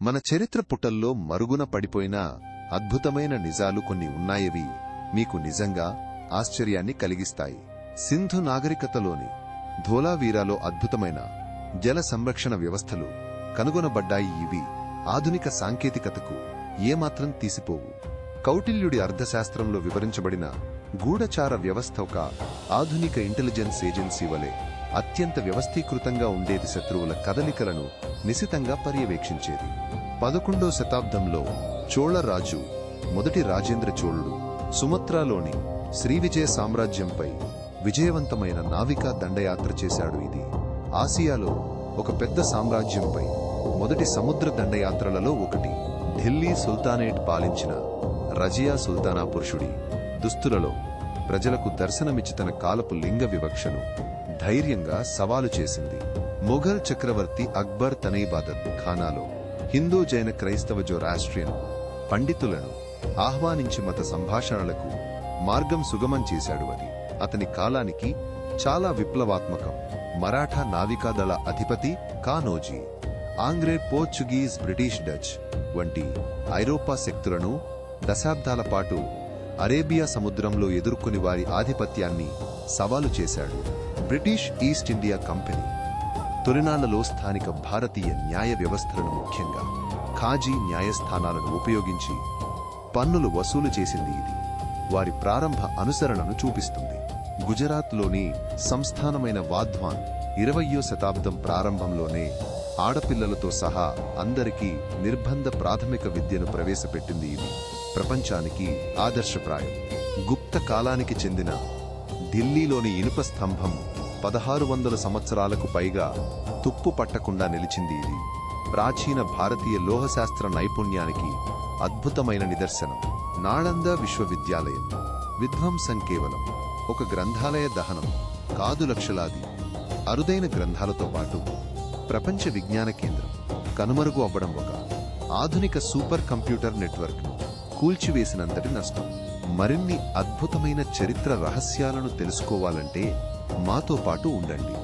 మన చరిత్ర పుటల్లో మరుగున పడిపోయిన అద్భుతమైన నిజాలు కొన్ని ఉన్నాయవి మీకు నిజంగా ఆశ్చర్యాన్ని కలిగిస్తాయి. సింధు నాగరికతలోని ధోలావీరాలో అద్భుతమైన జల సంరక్షణ వ్యవస్థలు కనుగొనబడ్డాయి. ఇవి ఆధునిక సాంకేతికతకు ఏమాత్రం తీసిపోవు. కౌటిల్యుడి అర్థశాస్త్రంలో వివరించబడిన గూఢచార వ్యవస్థ ఒక ఆధునిక ఇంటెలిజెన్స్ ఏజెన్సీ వలె అత్యంత వ్యవస్థీకృతంగా ఉండేది. శత్రువుల కదలికలను నిశితంగా పర్యవేక్షించేది. 11వ శతాబ్దంలో చోళరాజు మొదటి రాజేంద్ర చోళుడు సుమత్రాలోని శ్రీవిజయ సామ్రాజ్యంపై విజయవంతమైన నావికా దండయాత్ర చేశాడు. ఇది ఆసియాలో ఒక పెద్ద సామ్రాజ్యంపై మొదటి సముద్ర దండయాత్రలలో ఒకటి. ఢిల్లీ సుల్తానేట్ పాలించిన రజియా సుల్తానా పురుషుడి దుస్తులలో ప్రజలకు దర్శనమిచ్చి తన కాలపు లింగ వివక్షను ధైర్యంగా సవాలు చేసింది. మొఘల్ చక్రవర్తి అక్బర్ తన ఇబాదత్ ఖానాలో హిందూ జైన క్రైస్తవ జొరాస్ట్రియన్ పండితులను ఆహ్వానించి మత సంభాషణలకు మార్గం సుగమం చేశాడు. అది అతని కాలానికి చాలా విప్లవాత్మకం. మరాఠా నావికాదళ అధిపతి కానోజీ ఆంగ్రే, పోర్చుగీస్, బ్రిటిష్, డచ్ వంటి ఐరోపా శక్తులను దశాబ్దాల పాటు అరేబియా సముద్రంలో ఎదుర్కొని వారి ఆధిపత్యాన్ని సవాలు చేశాడు. బ్రిటిష్ ఈస్ట్ ఇండియా కంపెనీ తొలినాళ్లలో స్థానిక భారతీయ న్యాయ వ్యవస్థలను, ముఖ్యంగా ఖాజీ న్యాయస్థానాలను ఉపయోగించి పన్నులు వసూలు చేసింది. ఇది వారి ప్రారంభ అనుసరణను చూపిస్తుంది. గుజరాత్లోని సంస్థానమైన వాధ్వాన్ 20వ శతాబ్దం ప్రారంభంలోనే ఆడపిల్లలతో సహా అందరికీ నిర్బంధ ప్రాథమిక విద్యను ప్రవేశపెట్టింది. ఇది ప్రపంచానికి ఆదర్శప్రాయం. గుప్త కాలానికి చెందిన ఢిల్లీలోని ఇనుప స్తంభం 1600 సంవత్సరాలకు పైగా తుప్పు పట్టకుండా నిలిచింది. ఇది ప్రాచీన భారతీయ లోహశాస్త్ర నైపుణ్యానికి అద్భుతమైన నిదర్శనం. నాళంద విశ్వవిద్యాలయం విధ్వంసం కేవలం ఒక గ్రంథాలయ దహనం కాదు, లక్షలాది అరుదైన గ్రంథాలతో పాటు ప్రపంచ విజ్ఞాన కేంద్రం కనుమరుగు అవ్వడం, ఒక ఆధునిక సూపర్ కంప్యూటర్ నెట్వర్క్ను కూల్చివేసినంతటి నష్టం. మరిన్ని అద్భుతమైన చరిత్ర రహస్యాలను తెలుసుకోవాలంటే మాతో పాటు ఉండండి.